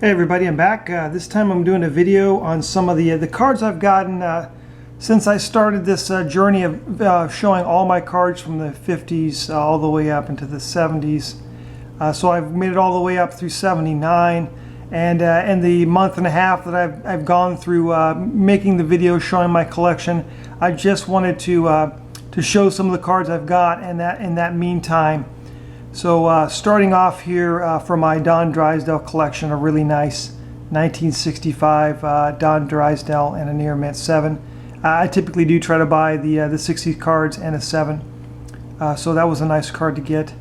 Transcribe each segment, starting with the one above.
Hey everybody, I'm back. This time I'm doing a video on some of the cards I've gotten since I started this journey of showing all my cards from the 50s all the way up into the 70s. So I've made it all the way up through 79, and in the month and a half that I've gone through making the video showing my collection, I just wanted to show some of the cards I've got in that meantime. So starting off here for my Don Drysdale collection, a really nice 1965 Don Drysdale and a near mint 7. I typically do try to buy the 60s cards and a 7. So that was a nice card to get.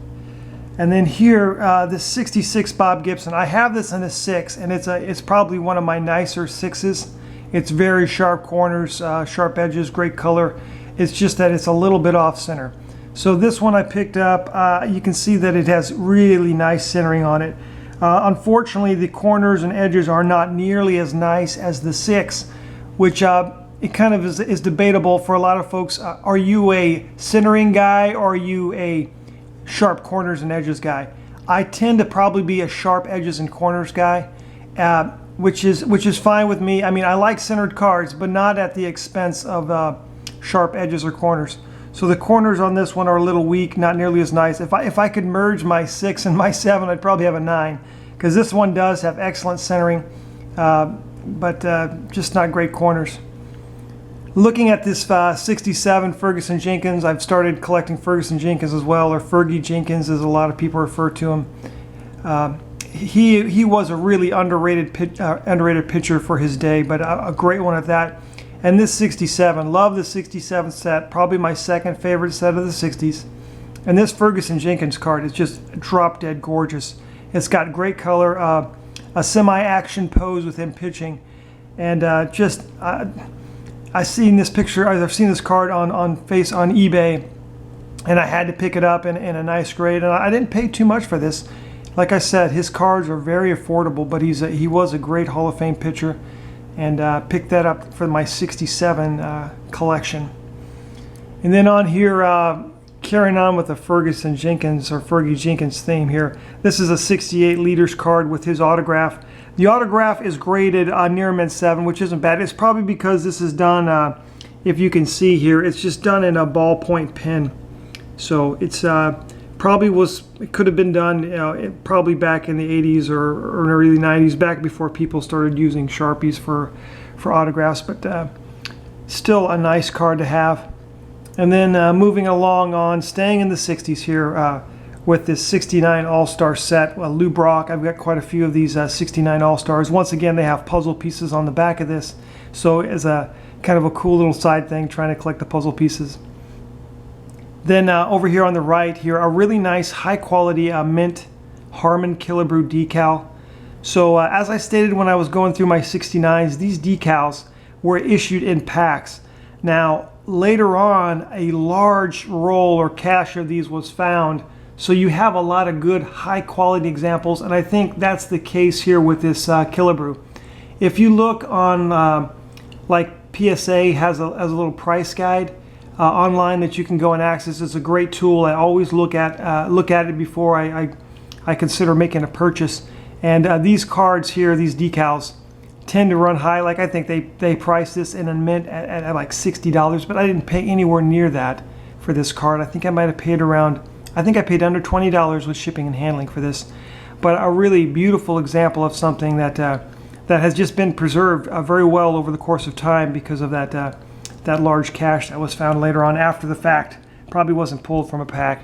And then here, the 66 Bob Gibson. I have this in a 6, and it's probably one of my nicer 6s. It's very sharp corners, sharp edges, great color. It's just that it's a little bit off center. So this one I picked up, you can see that it has really nice centering on it. Unfortunately, the corners and edges are not nearly as nice as the 6, which it kind of is debatable for a lot of folks. Are you a centering guy or are you a sharp corners and edges guy? I tend to probably be a sharp edges and corners guy, which is fine with me. I mean, I like centered cards, but not at the expense of sharp edges or corners. So the corners on this one are a little weak, not nearly as nice. If I could merge my 6 and my 7, I'd probably have a 9, because this one does have excellent centering, but just not great corners. Looking at this 67 Ferguson Jenkins, I've started collecting Ferguson Jenkins as well, or Fergie Jenkins as a lot of people refer to him. He was a really underrated pitcher for his day, but a great one at that. And this 67, love the 67 set, probably my second favorite set of the 60s. And this Ferguson Jenkins card is just drop dead gorgeous. It's got great color, a semi-action pose with him pitching, and I've seen this picture, I've seen this card on eBay, and I had to pick it up in a nice grade, and I didn't pay too much for this. Like I said, his cards are very affordable, but he was a great Hall of Fame pitcher. And picked that up for my 67 collection. And then on here, carrying on with the Ferguson Jenkins or Fergie Jenkins theme here, this is a 68 Leaders card with his autograph. The autograph is graded near mint 7, which isn't bad. It's probably because this is done, if you can see here, it's just done in a ballpoint pen. So it's it could have been done probably back in the 80s or early 90s, back before people started using Sharpies for autographs, but still a nice card to have. And then moving along on, staying in the 60s here with this 69 All-Star set. Lou Brock, I've got quite a few of these 69 All-Stars. Once again, they have puzzle pieces on the back of this, so as a kind of a cool little side thing, trying to collect the puzzle pieces. Then over here on the right here, a really nice high quality mint Harmon Killebrew decal. So as I stated when I was going through my 69s, these decals were issued in packs. Now later on, a large roll or cache of these was found, so you have a lot of good high quality examples, and I think that's the case here with this Killebrew. If you look on like PSA has a little price guide online that you can go and access. It's a great tool. I always look at it before I consider making a purchase. And these cards here, these decals, tend to run high. Like I think they priced this in a mint at like $60, but I didn't pay anywhere near that for this card. I think I might have paid around, I think I paid under $20 with shipping and handling for this. But a really beautiful example of something that has just been preserved very well over the course of time because of that large cache that was found later on after the fact. Probably wasn't pulled from a pack.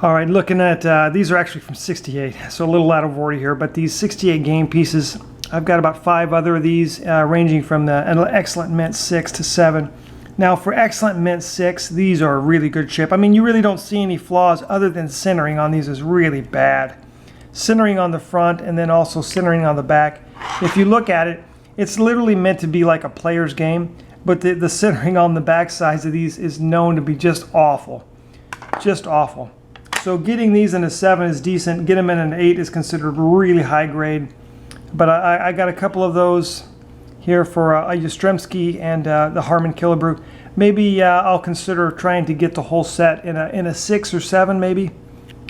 All right, looking at, these are actually from 68, so a little out of order here, but these 68 game pieces, I've got about 5 other of these ranging from an excellent mint 6 to 7. Now for excellent mint 6, these are a really good chip. I mean, you really don't see any flaws other than centering on these is really bad. Centering on the front and then also centering on the back. If you look at it, it's literally meant to be like a player's game. But the centering on the back sides of these is known to be just awful. Just awful. So getting these in a 7 is decent. Get them in an 8 is considered really high grade. But I got a couple of those here for a Yastrzemski and the Harmon Killebrew. Maybe I'll consider trying to get the whole set in a 6 or 7 maybe.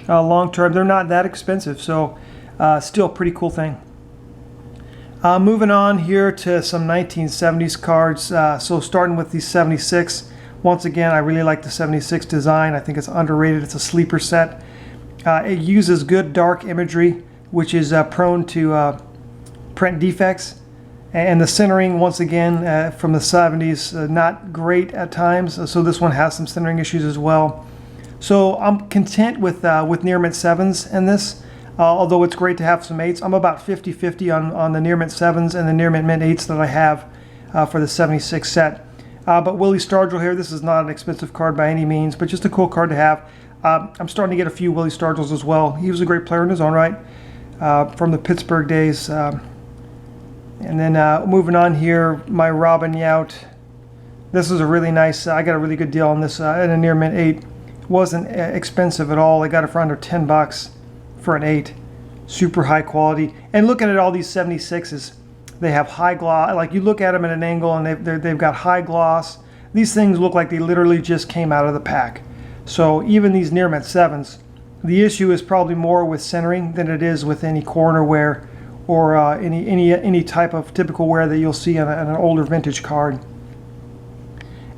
Long term. They're not that expensive, so still a pretty cool thing. Moving on here to some 1970s cards. So starting with the 76. Once again, I really like the 76 design. I think it's underrated. It's a sleeper set. It uses good dark imagery, which is prone to print defects. And the centering, once again, from the 70s, not great at times. So this one has some centering issues as well. So I'm content with near mint 7s in this. Although it's great to have some 8s. I'm about 50-50 on the near mint 7s and the near mint 8s that I have for the 76 set. But Willie Stargell here, this is not an expensive card by any means, but just a cool card to have. I'm starting to get a few Willie Stargells as well. He was a great player in his own right from the Pittsburgh days. And then moving on here, my Robin Yount. This is a really nice, I got a really good deal on this in a near mint 8. Wasn't expensive at all. I got it for under $10 for an 8. Super high quality. And looking at all these 76s, they have high gloss. Like you look at them at an angle and they've got high gloss. These things look like they literally just came out of the pack. So even these near mint 7s, the issue is probably more with centering than it is with any corner wear or any type of typical wear that you'll see on an older vintage card.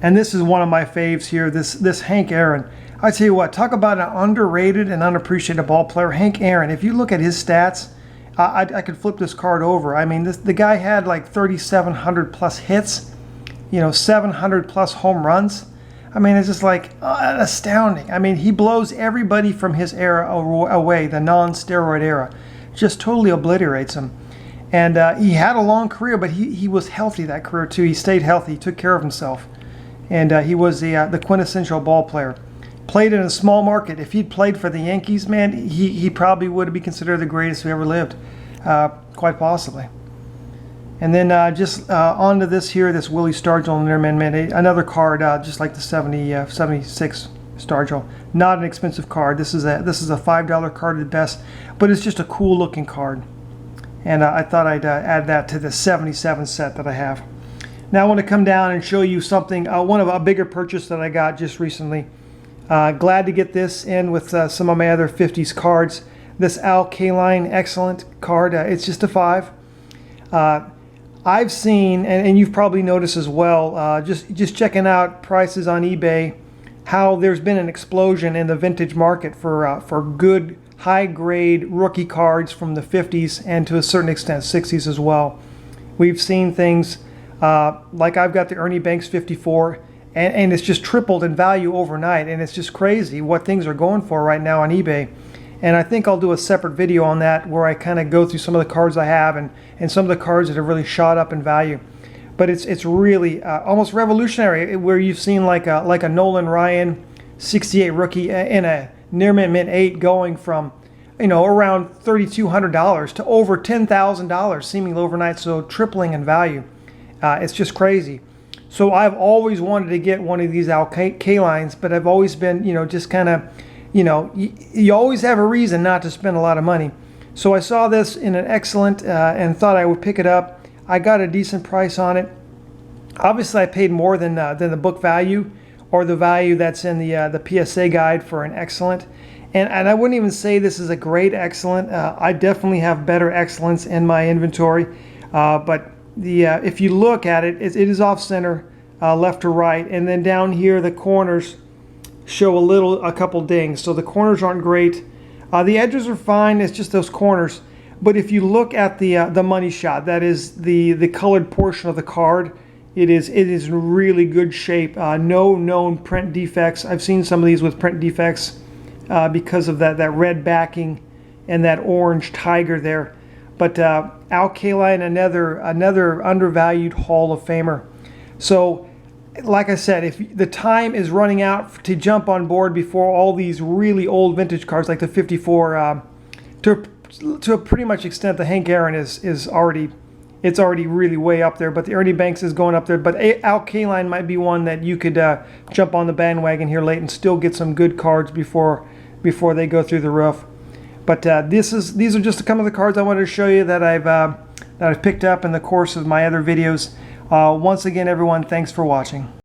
And this is one of my faves here, this Hank Aaron. I tell you what, talk about an underrated and unappreciated ball player. Hank Aaron, if you look at his stats, I could flip this card over. I mean, the guy had like 3,700 plus hits, 700 plus home runs. I mean, it's just like astounding. I mean, he blows everybody from his era away, the non-steroid era. Just totally obliterates them. And he had a long career, but he was healthy that career too. He stayed healthy, he took care of himself. And he was the quintessential ball player. Played in a small market. If he'd played for the Yankees, man, he probably would be considered the greatest who ever lived, quite possibly. And then just onto this here, this Willie Stargell near mint 8, another card just like the 76 Stargell. Not an expensive card. This is a $5 card at best, but it's just a cool looking card. And I thought I'd add that to the 77 set that I have. Now I want to come down and show you something, one of a bigger purchase that I got just recently. Glad to get this in with some of my other 50s cards. This Al Kaline, excellent card. It's just a 5. I've seen, and you've probably noticed as well, just checking out prices on eBay, how there's been an explosion in the vintage market for good high-grade rookie cards from the 50s and to a certain extent 60s as well. We've seen things like I've got the Ernie Banks 54. And it's just tripled in value overnight, and it's just crazy what things are going for right now on eBay. And I think I'll do a separate video on that where I kind of go through some of the cards I have and some of the cards that have really shot up in value. But it's really almost revolutionary, where you've seen like a Nolan Ryan 68 rookie in a near mint 8 going from around $3,200 to over $10,000 seemingly overnight, so tripling in value. It's just crazy. So I've always wanted to get one of these Al Kalines, but I've always been, just kind of, you always have a reason not to spend a lot of money. So I saw this in an excellent and thought I would pick it up. I got a decent price on it. Obviously, I paid more than the book value or the value that's in the PSA guide for an excellent. And I wouldn't even say this is a great excellent. I definitely have better excellents in my inventory, but if you look at it, it is off center, left to right, and then down here the corners show a couple dings. So the corners aren't great. The edges are fine. It's just those corners. But if you look at the money shot, that is the colored portion of the card, it is in really good shape. No known print defects. I've seen some of these with print defects because of that red backing and that orange tiger there. But Al Kaline, another undervalued Hall of Famer. So, like I said, if the time is running out to jump on board before all these really old vintage cards like the 54, to a pretty much extent, the Hank Aaron is already really way up there. But the Ernie Banks is going up there. But Al Kaline might be one that you could jump on the bandwagon here late and still get some good cards before they go through the roof. But these are just some of the cards I wanted to show you that I've picked up in the course of my other videos. Once again, everyone, thanks for watching.